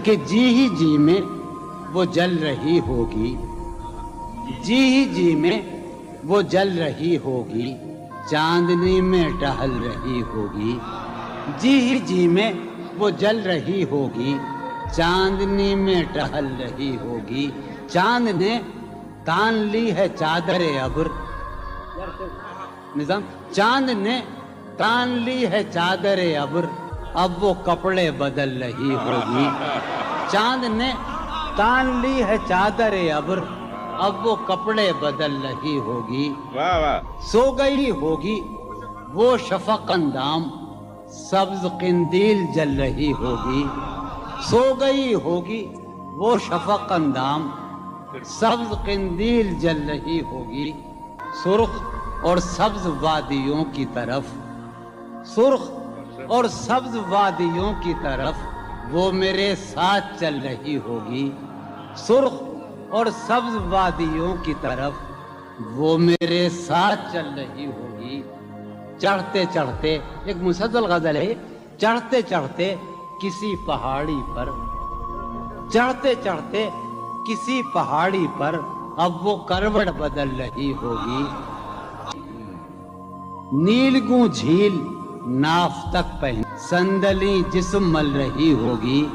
کہ جی ہی جی میں وہ جل رہی ہوگی، جی ہی جی میں وہ جل رہی ہوگی، چاندنی میں ٹہل رہی ہوگی، جی ہی جی میں وہ جل رہی ہوگی، چاندنی میں ٹہل رہی ہوگی۔ چاند نے تان لی ہے چادر ابر، نظام، چاند نے تان لی ہے چادر ابر، اب وہ کپڑے بدل رہی ہوگی۔ چاند نے تان لی ہے چادر ابر، اب وہ کپڑے بدل رہی ہوگی۔ واہ واہ، سو گئی ہوگی وہ شفق اندام، سبز قندیل جل رہی ہوگی۔ سو گئی ہوگی وہ شفق اندام، سبز قندیل جل رہی ہوگی۔ سرخ اور سبز وادیوں کی طرف، سرخ اور سبز وادیوں کی طرف وہ میرے ساتھ چل رہی ہوگی۔ سرخ اور سبز وادیوں کی طرف وہ میرے ساتھ چل رہی ہوگی۔ چڑھتے چڑھتے، ایک مسلسل غزل ہے، چڑھتے چڑھتے کسی پہاڑی پر، چڑھتے چڑھتے کسی پہاڑی پر اب وہ کروٹ بدل رہی ہوگی۔ نیلگوں جھیل ناف تک پہن، سندلی جسم مل رہی ہوگی۔